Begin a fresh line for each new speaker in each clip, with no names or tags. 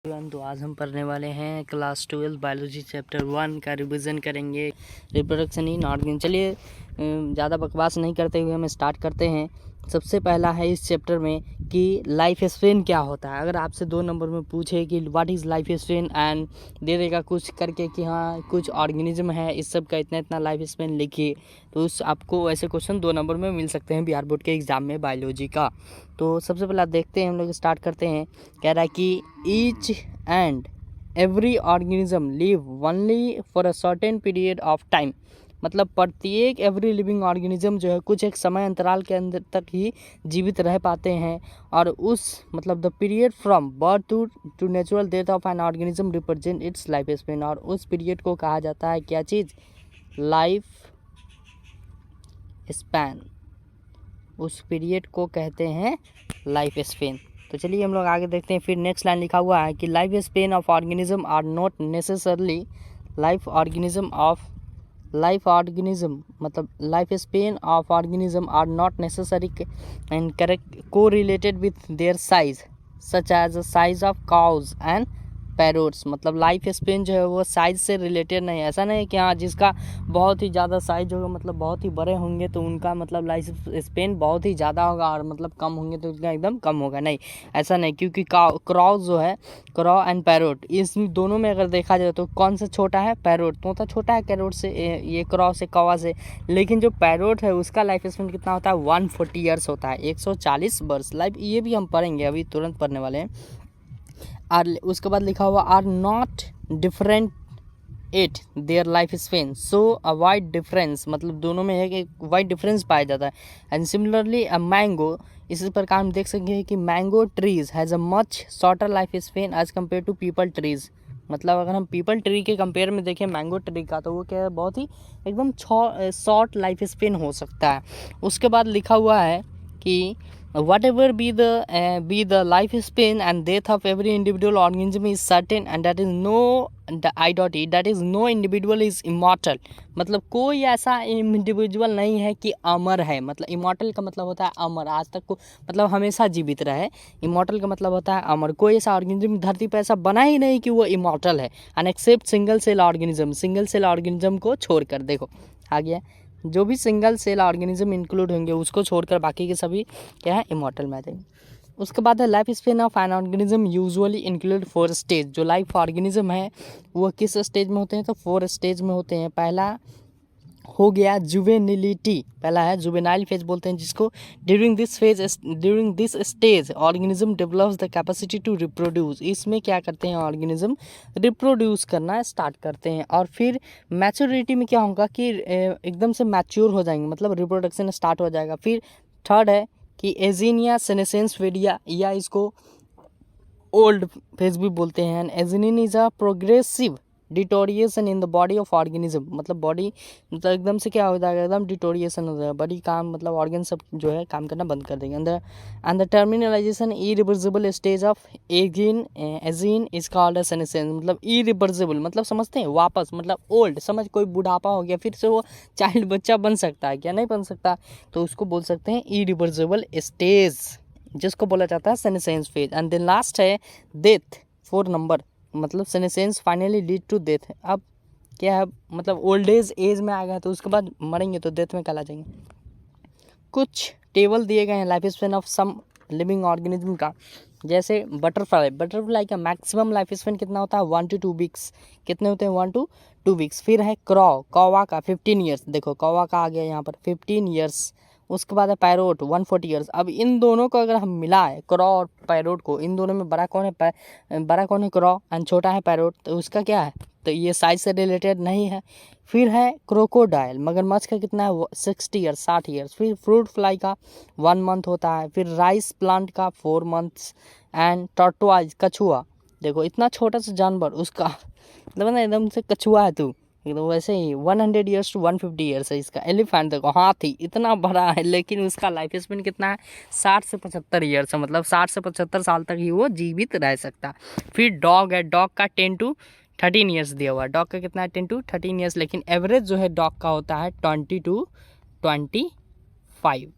तो आज हम पढ़ने वाले हैं क्लास 12 बायोलॉजी चैप्टर 1 का रिवीजन करेंगे। Reproduction in organ. चलिए ज़्यादा बकवास नहीं करते हुए हम स्टार्ट करते हैं। सबसे पहला है इस चैप्टर में कि लाइफ स्पेन क्या होता है। अगर आपसे 2 नंबर में पूछे कि what is life span and they देगा कुछ करके कि हाँ कुछ ऑर्गेनिज्म है इस सब का इतना इतना लाइफ स्पेन लिखिए, तो उस आपको ऐसे क्वेश्चन 2 नंबर में मिल सकते हैं बिहार बोर्ड के एग्ज़ाम में बायोलॉजी का। तो सबसे पहला देखते हैं, हम लोग स्टार्ट करते हैं। कह रहा है कि each and every organism live only for a certain period of time. मतलब प्रत्येक एवरी लिविंग ऑर्गेनिज्म जो है कुछ एक समय अंतराल के अंदर तक ही जीवित रह पाते हैं, और उस मतलब the period from birth to natural death of an organism represent its life span. और उस पीरियड को कहा जाता है क्या चीज़? Life span. उस पीरियड को कहते हैं लाइफ स्पेन। तो चलिए हम लोग आगे देखते हैं। फिर नेक्स्ट लाइन लिखा हुआ है कि life span of organism are not necessarily life organism मतलब life span of organism are not necessary and correct को related with their size such as size of cows and parrots. मतलब life span जो है वो size से related नहीं है। ऐसा नहीं है कि हाँ जिसका बहुत ही ज़्यादा साइज होगा मतलब बहुत ही बड़े होंगे तो उनका मतलब लाइफ स्पेन बहुत ही ज़्यादा होगा, और मतलब कम होंगे तो उनका एकदम कम होगा। नहीं, ऐसा नहीं, क्योंकि क्रॉ जो है, क्रॉ एंड पैरोट, इस दोनों में अगर देखा जाए तो कौन सा छोटा है? पैरोट। तोता छोटा है कैरोट से, ये क्रॉ से, कौवा से। लेकिन जो पैरोट है उसका लाइफ स्पेन कितना होता है? 140 ईयर्स होता है, 140 वर्ष लाइफ। ये भी हम पढ़ेंगे, अभी तुरंत पढ़ने वाले हैं। और उसके बाद लिखा हुआ are not different at their life span so a wide difference. मतलब दोनों में है कि वाइड डिफरेंस पाया जाता है। एंड सिमिलरली अ मैंगो, इसी प्रकार हम देख सकते हैं कि mango trees has a much shorter life span as compare to peepal trees. मतलब अगर हम पीपल ट्री के कंपेयर में देखें मैंगो ट्री का, तो वो क्या है, बहुत ही एकदम शॉर्ट लाइफ स्पेन हो सकता है। उसके बाद लिखा हुआ है कि whatever be the lifespan and death of every individual organism is certain and that is no individual is immortal। मतलब कोई ऐसा इंडिविजुअल नहीं है कि अमर है। मतलब इमॉर्टल का मतलब होता है अमर, आज तक को मतलब हमेशा जीवित रहे। इमॉर्टल का मतलब होता है अमर। कोई ऐसा ऑर्गेनिज्म धरती पर ऐसा बना ही नहीं कि वो इमॉर्टल है, unexcept single cell organism. Single cell organism को छोड़कर, देखो आ गया, जो भी सिंगल सेल ऑर्गेनिज्म इंक्लूड होंगे उसको छोड़कर बाकी के सभी क्या है? इमॉर्टल में आ जाएंगे। उसके बाद है life span of an organism usually include 4 stage. जो लाइफ ऑर्गेनिज्म है वो किस स्टेज में होते हैं? तो 4 स्टेज में होते हैं। पहला हो गया जुवेनिलिटी, पहला है जुवेनाइल फेज बोलते हैं जिसको। During this stage organism develops the capacity to reproduce. इसमें क्या करते हैं? ऑर्गेनिज्म रिप्रोड्यूस करना स्टार्ट करते हैं। और फिर मैच्योरिटी में क्या होगा कि एकदम से मैच्योर हो जाएंगे, मतलब रिप्रोडक्शन स्टार्ट हो जाएगा। फिर थर्ड है कि एजीनिया सेनेसेंस फेडिया, या इसको ओल्ड फेज भी बोलते हैं। Ageing is a progressive deterioration in the body of organism. मतलब बॉडी मतलब एकदम से क्या हो जाएगा? एकदम डिटोरिएशन हो जाएगा, बॉडी काम मतलब ऑर्गन सब जो है काम करना बंद कर देंगे अंदर। And the terminalization irreversible stage of ageing is called senescence. मतलब इरिवर्सिबल मतलब समझते हैं वापस, मतलब ओल्ड, समझ कोई बुढ़ापा हो गया फिर से वो चाइल्ड बच्चा बन सकता है क्या? नहीं बन सकता, तो उसको बोल सकते हैं इरिवर्सिबल स्टेज, जिसको बोला जाता है senescence phase. And then last है डेथ, 4 नंबर। मतलब senescence finally lead to death. अब क्या है? मतलब ओल्ड एज में आ गए तो उसके बाद मरेंगे तो डेथ में कल आ जाएंगे। कुछ टेबल दिए गए हैं life span of some living organism का। जैसे बटरफ्लाई का मैक्सिमम लाइफ स्पेन कितना होता है? 1 to 2 वीक्स। कितने होते हैं? 1 to 2 वीक्स। फिर है कौवा का 15 ईयर्स। देखो कौवा का आ गया यहाँ पर 15 ईयर्स। उसके बाद है पैरोट 140 ईयर्स। अब इन दोनों को अगर हम मिलाएं, क्रॉ और पैरोट को, इन दोनों में बड़ा कौन है? बड़ा कौन है? क्रॉ, एंड छोटा है पैरोट। तो उसका क्या है? तो ये साइज से रिलेटेड नहीं है। फिर है क्रोकोडाइल, मगरमच्छ का कितना है? 60 ईयर्स, 60 ईयर्स। फिर फ्रूट फ्लाई का 1 मंथ होता है। फिर राइस प्लांट का 4 मंथ्स। एंड टॉर्टोइज, कछुआ, देखो इतना छोटा सा जानवर, उसका मतलब ना एकदम से कछुआ है तू, तो वैसे ही 100 ईयर्स टू 150 ईयर्स है इसका। एलिफेंट देखो हाथी इतना बड़ा है, लेकिन उसका लाइफ स्पेन कितना है? 60 से 75 ईयर्स है। मतलब 60 से 75 साल तक ही वो जीवित रह सकता। फिर डॉग है, डॉग का 10 to 13 ईयर्स दिया हुआ है। डॉग का कितना है? 10 to 13 ईयर्स, लेकिन एवरेज जो है डॉग का होता है 20 to 25।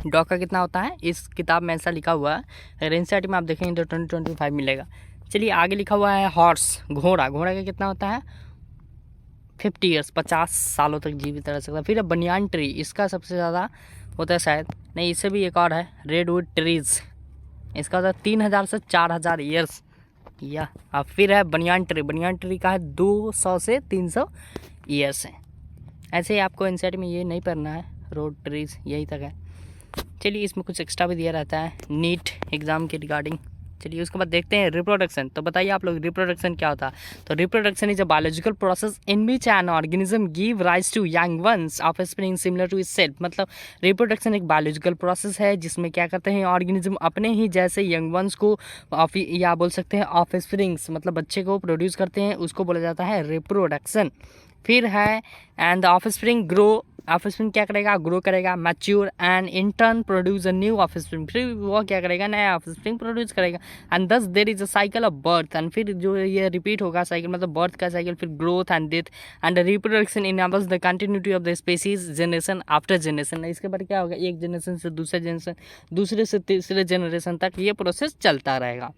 डॉग का कितना होता है? इस किताब में ऐसा लिखा हुआ है, अगर एनसीईआरटी में आप देखेंगे तो 20-25 मिलेगा। चलिए आगे लिखा हुआ है हॉर्स, घोड़ा। घोड़ा का कितना होता है 50 ईयर्स, 50 सालों तक जीवित रह सकता है। फिर बनियान ट्री, इसका सबसे ज़्यादा होता है शायद, नहीं इससे भी एक और है रेडवुड ट्रीज, इसका होता है 3000 से 4000 ईयर्स या। अब फिर है बनियान ट्री, बनियान ट्री का है 200 से 300 ईयर्स है। ऐसे ही आपको एनसीईआरटी में ये नहीं पढ़ना है, रोड ट्रीज यही तक है। चलिए इसमें कुछ एक्स्ट्रा भी दिया रहता है नीट एग्ज़ाम के रिगार्डिंग। चलिए उसके बाद देखते हैं रिप्रोडक्शन। तो बताइए आप लोग रिप्रोडक्शन क्या होता है। तो reproduction is a biological process in which an organism give rise to young ones offspring similar to itself. मतलब रिप्रोडक्शन एक बायोलॉजिकल प्रोसेस है जिसमें क्या करते हैं ऑर्गेनिज्म अपने ही जैसे यंग वंस को या बोल सकते हैं ऑफ स्प्रिंग्स, मतलब बच्चे को प्रोड्यूस करते हैं, उसको बोला जाता है रिप्रोडक्शन। फिर है and the of spring grow, of spring क्या करेगा ग्रो करेगा, mature and in turn produce a new of spring, फिर वो क्या करेगा नया ऑफ स्प्रिंग प्रोड्यूस करेगा। एंड दस there is a cycle of birth, and फिर जो ये रिपीट होगा साइकिल, मतलब बर्थ का साइकिल, फिर growth and death and reproduction enables the continuity of the species generation after generation. इसके बाद क्या होगा एक जनरेशन से दूसरे जनरेशन, दूसरे से तीसरे जनरेशन तक ये प्रोसेस चलता रहेगा।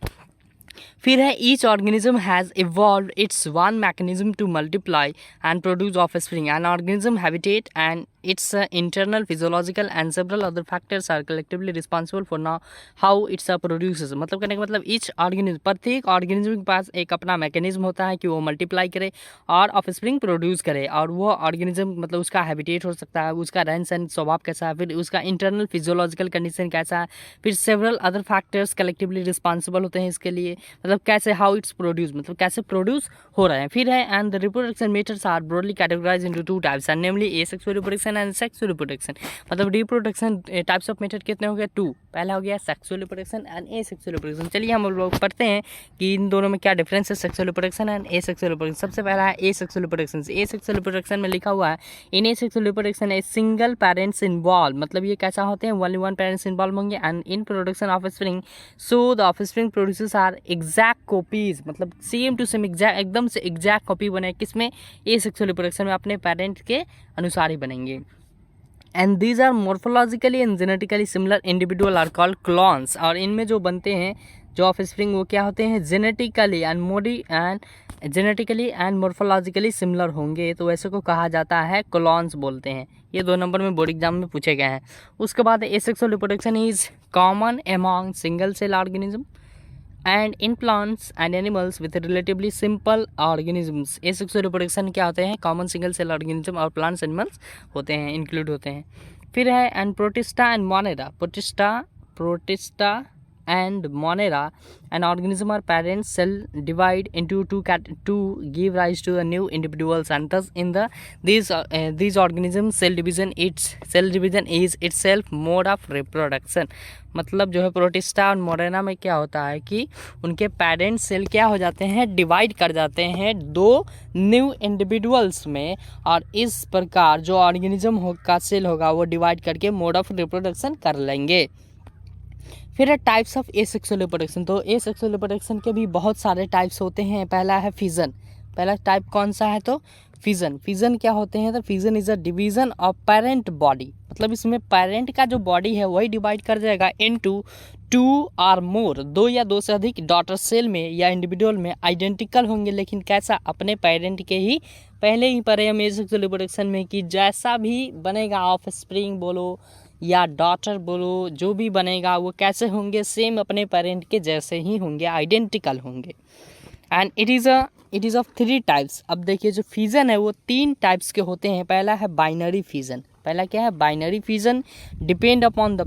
फिर है each organism has evolve it's one mechanism to multiply and produce of spring an organism habitat and its internal physiological and several other factors are collectively responsible for now how it's produces। मतलब कहने का मतलब each organism, प्रत्येक organism के पास एक अपना mechanism होता है कि वो मल्टीप्लाई करे और ऑफस्प्रिंग प्रोड्यूस करे, और वो ऑर्गेनिज्म मतलब उसका हैबिटेट हो सकता है, उसका रहन सहन स्वभाव कैसा है, फिर उसका इंटरनल फिजियोलॉजिकल कंडीशन कैसा है, फिर several other factors collectively responsible होते हैं इसके लिए, मतलब कैसे हाउ इट्स प्रोड्यूस, मतलब कैसे प्रोड्यूस हो रहे हैं। फिर है and the reproduction methods are broadly categorised into two types and namely asexual reproduction and sexual reproduction. मतलब रिप्रोडक्शन टाइप्स ऑफ मेथड कितने हो गए 2, पहला हो गया sexual reproduction and asexual reproduction. चलिए हम लोग पढ़ते हैं कि इन दोनों में क्या डिफरेंस है sexual reproduction and asexual reproduction. सबसे पहला है एसेक्सुअल रिप्रोडक्शन। एसेक्सुअल रिप्रोडक्शन में लिखा हुआ है in asexual reproduction a single parents involve, मतलब ये कैसा होते हैं ओनली वन पेरेंट्स इन्वॉल्व होंगे and in production offspring so the offspring produces are exact copies, मतलब सेम टू सेम एग्जैक्ट एकदम से एग्जैक्ट कॉपी बने किसमें एसेक्सुअल रिप्रोडक्शन में, अपने पेरेंट के अनुसार ही बनेंगे। And these are morphologically and genetically similar individual are called clones. और इनमें जो बनते हैं जो ऑफ स्प्रिंग वो क्या होते हैं जेनेटिकली एंड मोर्फोलॉजिकली सिमिलर होंगे, तो ऐसे को कहा जाता है क्लॉन्स बोलते हैं। ये 2 नंबर में बोर्ड एग्जाम में पूछे गए हैं। उसके बाद asexual reproduction is common among single cell organism and in plants and animals with relatively simple organisms। asexual reproduction क्या होते हैं कॉमन सिंगल सेल ऑर्गेनिज्म और प्लांट्स एनिमल्स होते हैं, इंक्लूड होते हैं। फिर है and protista and Monera, protista and Monera, an organism or parent cell divide into to give rise to the new individuals, and thus in these organisms cell division is itself mode of reproduction। मतलब जो है protista और मोरेना में क्या होता है कि उनके पेरेंट सेल क्या हो जाते हैं डिवाइड कर जाते हैं 2 न्यू इंडिविजुअल्स में, और इस प्रकार जो ऑर्गेनिज्म का सेल होगा वो डिवाइड करके मोड ऑफ रिप्रोडक्शन कर लेंगे। फिर है टाइप्स ऑफ एसेक्सुअल रिप्रोडक्शन। तो एसेक्सुअल रिप्रोडक्शन के भी बहुत सारे टाइप्स होते हैं। पहला है फिजन। पहला टाइप कौन सा है तो फिजन। फिजन क्या होते हैं तो fission is a division of parent body, मतलब इसमें पेरेंट का जो बॉडी है वही डिवाइड कर जाएगा इनटू 2 और मोर, 2 या 2 से अधिक डॉटर सेल में या इंडिविजुअल में आइडेंटिकल होंगे, लेकिन कैसा अपने पेरेंट के ही। पहले ही पढ़े हम एसेक्सुअल रिप्रोडक्शन में कि जैसा भी बनेगा ऑफ स्प्रिंग बोलो या डॉटर बोलो, जो भी बनेगा वो कैसे होंगे सेम अपने पेरेंट के जैसे ही होंगे, आइडेंटिकल होंगे। And it is of 3 types. अब देखिए जो फिजन है वो 3 टाइप्स के होते हैं। पहला है बाइनरी फिजन। पहला क्या है binary fission, depend upon the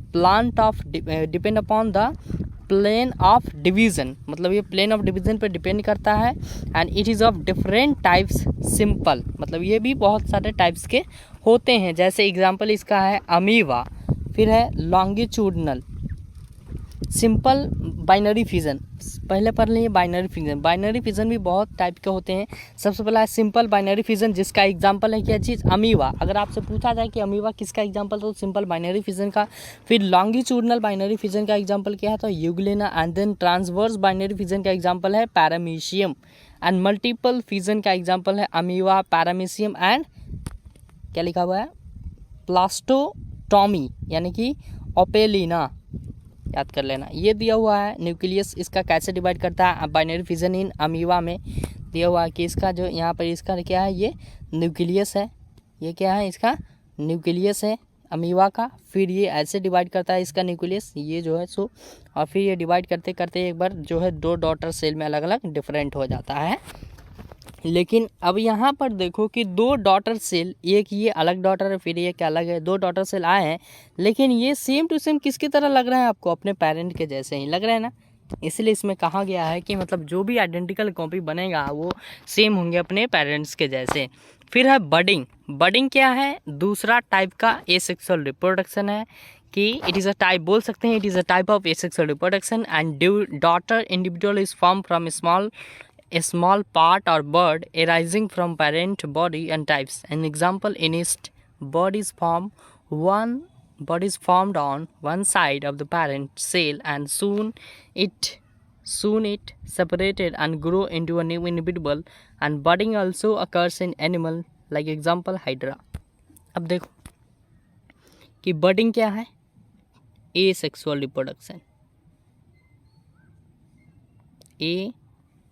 plane of division, मतलब ये प्लेन ऑफ डिवीज़न पर डिपेंड करता है। And it is of different types simple, मतलब ये भी बहुत सारे टाइप्स के होते हैं। जैसे एग्जांपल इसका है अमीबा, फिर है लॉन्गिट्यूडनल, सिंपल, बाइनरी फिजन। पहले पढ़ लिए बाइनरी फिजन। बाइनरी फिजन भी बहुत टाइप के होते हैं। सबसे पहला है सिंपल बाइनरी फिजन, जिसका एग्जांपल है क्या चीज़ अमीबा। अगर आपसे पूछा जाए कि अमीबा किसका एग्जांपल तो सिंपल बाइनरी फिजन का। फिर लॉन्गिट्यूडनल बाइनरी फिजन का एग्जांपल क्या है तो euglena. And then transverse binary fission का एग्जांपल है पैरामीशियम। एंड मल्टीपल फिजन का एग्जांपल है अमीबा, पैरामीशियम एंड क्या लिखा हुआ है प्लास्टोटॉमी यानी कि ओपेलिना। याद कर लेना। ये दिया हुआ है न्यूक्लियस, इसका कैसे डिवाइड करता है बाइनरी फिजन इन अमीबा में दिया हुआ है कि इसका जो यहाँ पर इसका क्या है, ये न्यूक्लियस है, ये क्या है इसका न्यूक्लियस है अमीबा का। फिर ये ऐसे डिवाइड करता है इसका न्यूक्लियस, ये जो है सो, और फिर ये डिवाइड करते करते एक बार जो है 2 डॉटर सेल में अलग अलग डिफरेंट हो जाता है। लेकिन अब यहाँ पर देखो कि 2 डॉटर सेल, एक ये अलग डॉटर है फिर ये क्या अलग है, 2 डॉटर सेल आए हैं, लेकिन ये सेम टू सेम किसकी तरह लग रहा है आपको, अपने पेरेंट के जैसे ही लग रहा है ना। इसलिए इसमें कहा गया है कि मतलब जो भी आइडेंटिकल कॉपी बनेगा वो सेम होंगे अपने पेरेंट्स के जैसे। फिर है बडिंग। बडिंग क्या है, दूसरा टाइप का एसेक्सुअल रिप्रोडक्शन है कि इट इज़ अ टाइप, बोल सकते हैं it is a type of asexual reproduction and daughter individual is form from a small part or bud arising from parent body and types. An example, in yeast, bud is formed on one side of the parent cell and soon it separated and grow into a new individual. And budding also occurs in animal, like example hydra. अब देखो कि budding क्या है, asexual reproduction,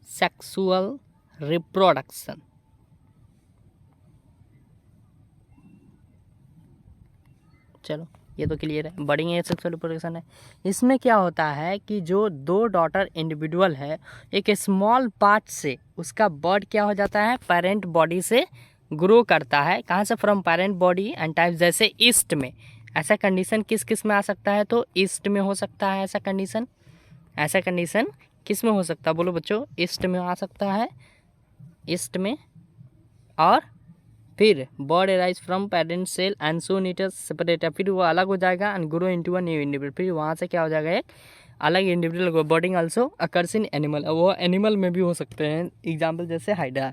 sexual reproduction. चलो ये तो clear है, budding है सेक्सुअल रिप्रोडक्शन है। इसमें क्या होता है कि जो 2 डॉटर इंडिविजुअल है, एक स्मॉल पार्ट से उसका बर्ड क्या हो जाता है, पेरेंट बॉडी से ग्रो करता है। कहाँ से, from parent body and type, जैसे ईस्ट में। ऐसा कंडीशन किस किस में आ सकता है, तो ईस्ट में हो सकता है ऐसा कंडीशन। ऐसा कंडीशन किस में हो सकता है बोलो बच्चों, ईस्ट में आ सकता है, ईस्ट में। और फिर bud arise from parent cell and soon it is separated, फिर वो अलग हो जाएगा and grow into a new individual, फिर वहाँ से क्या हो जाएगा, एक अलग individual. Budding also occurs in animal, वो एनिमल में भी हो सकते हैं, एग्जाम्पल जैसे हाइड्रा।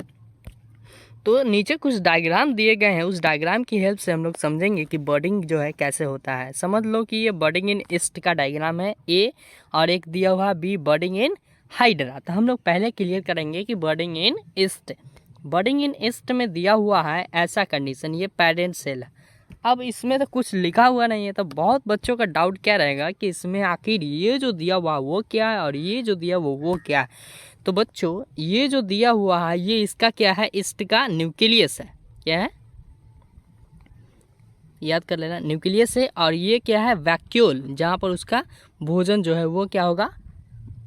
तो नीचे कुछ डायग्राम दिए गए हैं, उस डायग्राम की हेल्प से हम लोग समझेंगे कि बर्डिंग जो है कैसे होता है। समझ लो कि ये बर्डिंग इन ईस्ट का डायग्राम है ए, और एक दिया हुआ बी बर्डिंग इन हाइड्रा। तो हम लोग पहले क्लियर करेंगे कि बर्डिंग इन ईस्ट। बर्डिंग इन ईस्ट में दिया हुआ है ऐसा कंडीशन, ये पेरेंट सेल है। अब इसमें तो कुछ लिखा हुआ नहीं है, तो बहुत बच्चों का डाउट क्या रहेगा कि इसमें आखिर ये जो दिया हुआ वो क्या है और ये जो दिया हुआ वो क्या है। तो बच्चों ये जो दिया हुआ है ये इसका क्या है, ईस्ट का न्यूक्लियस है। क्या है, याद कर लेना, न्यूक्लियस है। और ये क्या है, वैक्यूल, जहाँ पर उसका भोजन जो है वो क्या होगा,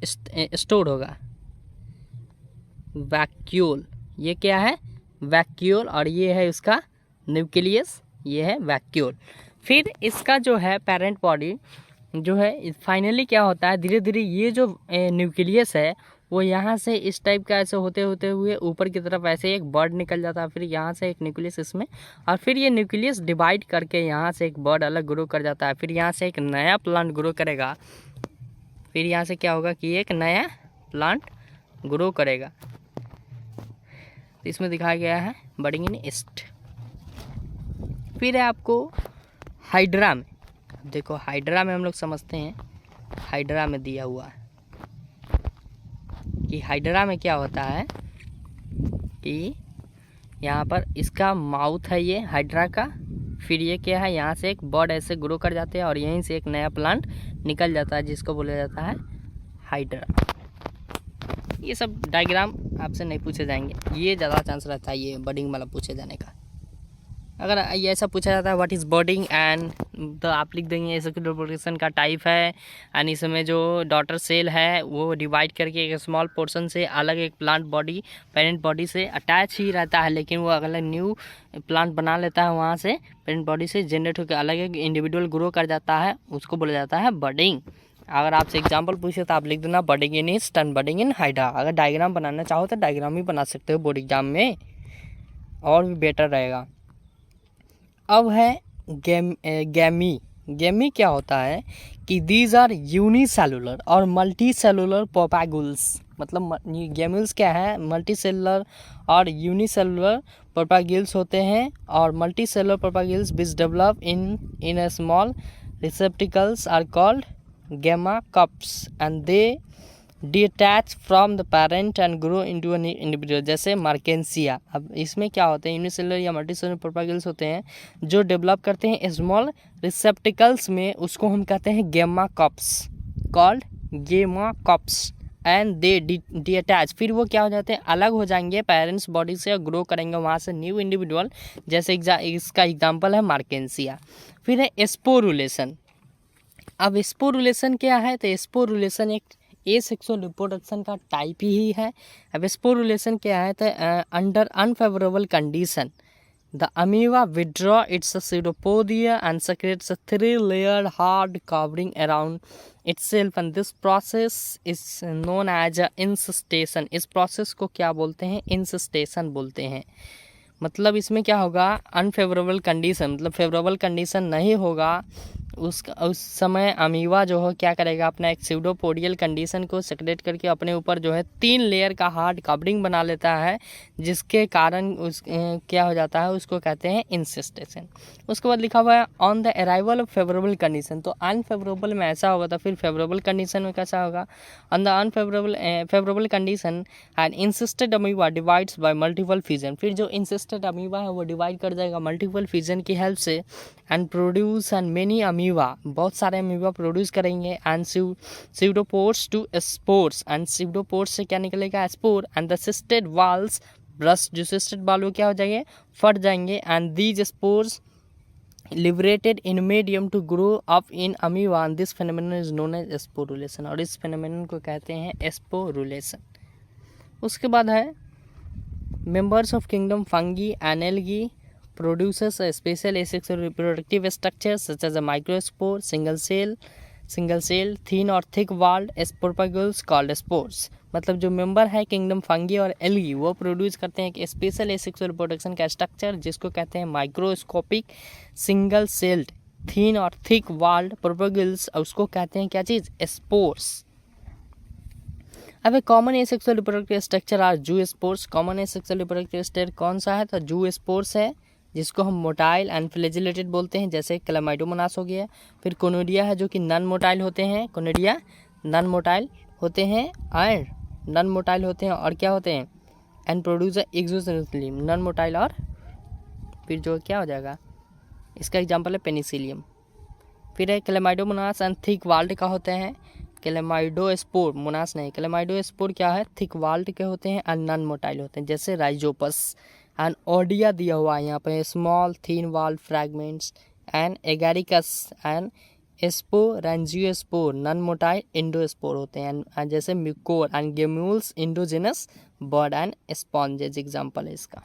स्टोर होगा। वैक्यूल, ये क्या है, वैक्यूल, और ये है उसका न्यूक्लियस, ये है वैक्यूल। फिर इसका जो है पेरेंट बॉडी जो है, फाइनली क्या होता है, धीरे धीरे ये जो न्यूक्लियस है वो यहाँ से इस टाइप का ऐसे होते होते हुए ऊपर की तरफ ऐसे एक बर्ड निकल जाता है, फिर यहाँ से एक न्यूक्लियस इसमें, और फिर ये न्यूक्लियस डिवाइड करके यहाँ से एक बर्ड अलग ग्रो कर जाता है, फिर यहाँ से एक नया प्लांट ग्रो करेगा, फिर यहाँ से क्या होगा कि एक नया प्लांट ग्रो करेगा। तो इसमें दिखाया गया है बर्डिंग इन ईस्ट। फिर है आपको हाइड्रा में, देखो हाइड्रा में हम लोग समझते हैं, हाइड्रा में दिया हुआ है कि हाइड्रा में क्या होता है कि यहाँ पर इसका माउथ है ये हाइड्रा का, फिर ये क्या है, यहाँ से एक बर्ड ऐसे ग्रो कर जाते हैं और यहीं से एक नया प्लांट निकल जाता है जिसको बोला जाता है हाइड्रा। ये सब डायग्राम आपसे नहीं पूछे जाएंगे, ये ज़्यादा चांस रहता है ये बर्डिंग वाला पूछे जाने का। अगर ये ऐसा पूछा जाता है व्हाट इज़ बर्डिंग एंड, तो आप लिख देंगे एसेक्सुअल रिप्रोडक्शन का टाइप है एंड इसमें जो डॉटर सेल है वो डिवाइड करके एक स्मॉल पोर्शन से अलग एक प्लांट बॉडी पेरेंट बॉडी से अटैच ही रहता है, लेकिन वो अगला न्यू प्लांट बना लेता है, वहाँ से पेरेंट बॉडी से जनरेट होकर अलग एक इंडिविजुअल ग्रो कर जाता है, उसको बोला जाता है बर्डिंग। अगर आपसे एग्जाम्पल पूछे तो आप लिख देना बर्डिंग इन ईस्ट एंड बर्डिंग इन हाइड्रा। अगर डायग्राम बनाना चाहो तो डायग्राम ही बना सकते हो बोर्ड एग्जाम में, और भी बेटर रहेगा। अब है गैमी। गैमी क्या होता है कि दीज आर यूनिसेलुलर और मल्टी सेलुलर प्रोपैगुल्स, मतलब गैम्यूल्स क्या है, मल्टी सेलुलर और यूनिसेलुलर प्रोपैगुल्स होते हैं, और multicellular propagules which develop in a small receptacles are called gemma cups and they detach from the parent and grow into an individual, जैसे Marchantia. अब इसमें क्या होते हैं, यूनिसेलुलर या मल्टीसेलुलर प्रोपैगुल्स होते हैं जो डेवलप करते हैं स्मॉल रिसेप्टिकल्स में, उसको हम कहते हैं gemma cups. Called gemma cups and they detach, फिर वो क्या हो जाते हैं, अलग हो जाएंगे पेरेंट्स बॉडी से और ग्रो करेंगे वहाँ से न्यू इंडिविजुअल, जैसे इसका एग्जांपल है मार्केंसिया। फिर है स्पोरुलेशन। अब स्पोरुलेशन क्या है, तो स्पोरुलेशन एक एसेक्सुअल रिप्रोडक्शन का टाइप ही है। अब स्पोरुलेशन क्या है, तो under unfavourable condition the amoeba withdraw its pseudopodia and secretes a three-layered hard covering around itself, and this process is known as incestation। इस प्रोसेस को क्या बोलते हैं, इंसिस्टेशन बोलते हैं। मतलब इसमें क्या होगा, अनफेवरेबल कंडीशन, मतलब फेवरेबल कंडीशन नहीं होगा, उस समय अमीबा जो है क्या करेगा, अपना एक स्यूडोपोडियल कंडीशन को सेक्रेट करके अपने ऊपर जो है 3 लेयर का हार्ड कवरिंग बना लेता है, जिसके कारण उस क्या हो जाता है, उसको कहते हैं इंसिस्टेशन। उसके बाद लिखा हुआ है on the arrival of favourable condition. तो अनफेवरेबल में ऐसा होगा, तो फिर फेवरेबल कंडीशन में कैसा होगा, on the favourable condition and encysted amoeba divides by multiple fission. फिर जो इंसिस्टेड अमीबा है वो डिवाइड कर जाएगा मल्टीपल फ्यूजन की हेल्प से, and produce and many amoeba, बहुत सारे अमीबा प्रोड्यूस करेंगे, and pseudospores to spores, and pseudospores से क्या निकलेगा, spore, and the cysted walls burst, जो सिस्टेड वाल वो क्या हो जाएंगे, फट जाएंगे, and these spores liberated in medium to grow up in amoeba, and this phenomenon is known as sporulation, और इस phenomenon को कहते हैं sporulation। उसके बाद है members of kingdom fungi and algae produces a special asexual reproductive structure such as a microspore, single cell thin or thick walled propagules called spores। मतलब जो मेंबर है किंगडम फंगी और एल्गी वो प्रोड्यूस करते हैं एक स्पेशल एसेक्सुअल रिप्रोडक्शन का structure, जिसको कहते हैं माइक्रोस्कोपिक सिंगल सेल्ड थीन और थिक वाल्ड प्रोपेगल्स, उसको कहते हैं क्या चीज़, स्पोर्स। अब एक common asexual reproductive structure are zoospores. Common asexual reproductive structure कौन सा है, तो जू स्पोर्स है, जिसको हम मोटाइल एंड फ्लैजिलेटेड बोलते हैं, जैसे क्लैमाइडोमोनास हो गया। फिर कोनोडिया है जो कि नॉन मोटाइल होते हैं, कोनोडिया नॉन मोटाइल होते हैं और क्या होते हैं, एंड प्रोड्यूसर एक्सोसेंसली नॉन मोटाइल, और फिर जो क्या हो जाएगा, इसका एग्जांपल है पेनिसिलियम। फिर है क्लैमाइडोमोनास एंड थिक वाल्ड का होते हैं, क्लैमाइडोस्पोर, मोनास नहीं, क्लैमाइडोस्पोर क्या है, थिक वाल्ड के होते हैं एंड नॉन मोटाइल होते हैं, जैसे राइजोपस। एंड ओडिया दिया हुआ है यहाँ पे, small thin walled fragments, and Agaricus and sporangiospore non motile endospore होते हैं, जैसे Mucor and gemmules endogenous bud and sponges example है इसका।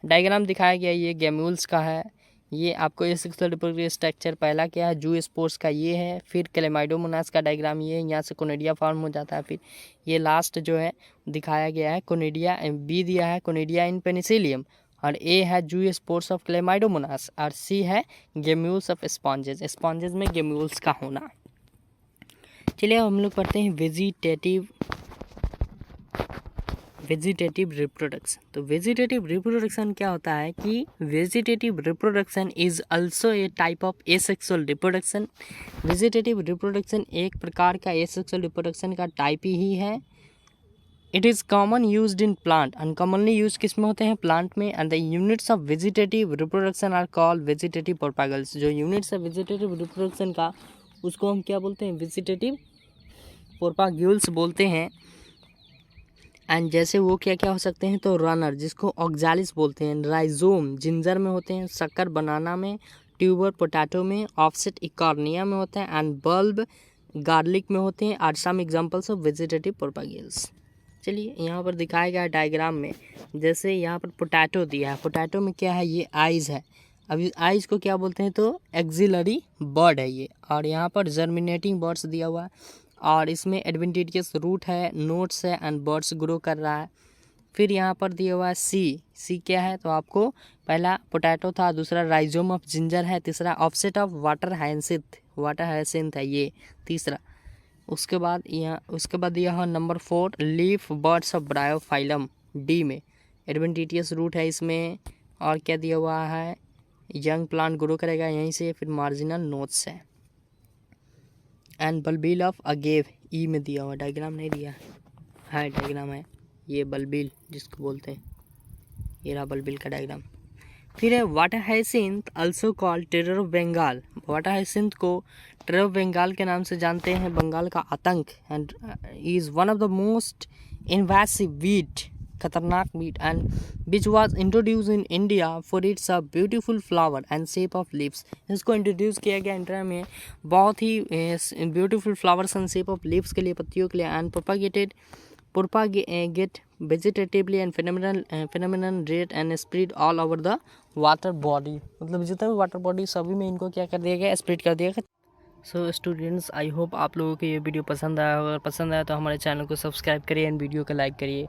डायग्राम दिखाया गया ये गेम्यूल्स का है, ये आपको एसेक्सुअल रिप्रोडक्टिव स्ट्रक्चर पहला क्या है, जू स्पोर्स का ये है, फिर क्लैमाइडोमोनास का डायग्राम ये है, यहाँ से कोनिडिया फॉर्म हो जाता है, फिर ये लास्ट जो है दिखाया गया है कोनिडिया, बी दिया है कोनिडिया इन पेनिसिलियम, और ए है जू स्पोर्स ऑफ क्लैमाइडोमोनास, और सी है गेम्यूल्स ऑफ स्पॉन्जेज में गेम्यूल्स का होना। चलिए हम लोग पढ़ते हैं वेजिटेटिव रिप्रोडक्शन। तो वेजिटेटिव रिप्रोडक्शन क्या होता है कि vegetative reproduction is also a type of asexual reproduction. Vegetative reproduction एक प्रकार का एसेक्सुअल रिप्रोडक्शन का टाइप ही है। It is common used in plant, uncommonly use किस में होते हैं, प्लांट में, and the units of vegetative reproduction are called vegetative propagules. जो यूनिट्स है वेजिटेटिव रिप्रोडक्शन का उसको हम क्या बोलते हैं, वेजिटेटिव प्रोपाग्यूल्स बोलते हैं। एंड जैसे वो क्या क्या हो सकते हैं, तो रनर जिसको ऑक्जालिस बोलते हैं, राइजोम जिंजर में होते हैं, शक्कर बनाना में, ट्यूबर पोटैटो में, ऑफसेट इकॉर्निया में होते हैं, एंड बल्ब गार्लिक में होते हैं, are some examples of vegetative propagules. चलिए यहाँ पर दिखाया गया डायग्राम में, जैसे यहाँ पर पोटैटो दिया है, पोटैटो में क्या है, ये आइज़ है। अब इस आइज़ को क्या बोलते हैं, तो एक्सिलरी बर्ड है ये, और यहाँ पर जर्मिनेटिंग बर्ड्स दिया हुआ है, और इसमें एडवेंटिशियस रूट है, नोट्स है, एंड बर्ड्स ग्रो कर रहा है। फिर यहाँ पर दिया हुआ है सी क्या है, तो आपको पहला पोटैटो था, दूसरा राइजोम ऑफ जिंजर है, तीसरा ऑफसेट ऑफ वाटर हायसिंथ है ये तीसरा। उसके बाद दिया है number 4 leaf birds of Bryophyllum, D में एडवेंटिशियस रूट है इसमें, और क्या दिया हुआ है, यंग प्लांट ग्रो करेगा यहीं से, फिर मार्जिनल नोट्स है, एंड बल्बिल ऑफ अगेव, ई में दिया हुआ, डायग्राम नहीं दिया है, डायग्राम है ये बल्बिल जिसको बोलते हैं, ये रहा बल्बिल का डायग्राम। फिर है water hyacinth also called terror of Bengal. Water hyacinth को टेरर ऑफ बंगाल के नाम से जानते हैं, बंगाल का आतंक, and is one of the most invasive weed, खतरनाक weed, and which was introduce in India for its a beautiful flower and shape of leaves. इसको इंट्रोड्यूस किया गया इंडिया में बहुत ही beautiful flowers and shape of leaves के लिए, पत्तियों के लिए, and propagate vegetatively and phenomenon rate and spread all over the water body। मतलब जितना भी वाटर बॉडी सभी में इनको क्या कर दिया गया, स्प्रेड कर दिया गया। सो स्टूडेंट्स, आई होप आप लोगों को ये वीडियो पसंद आया। अगर पसंद आया तो हमारे चैनल को सब्सक्राइब करिए एंड वीडियो को लाइक करिए।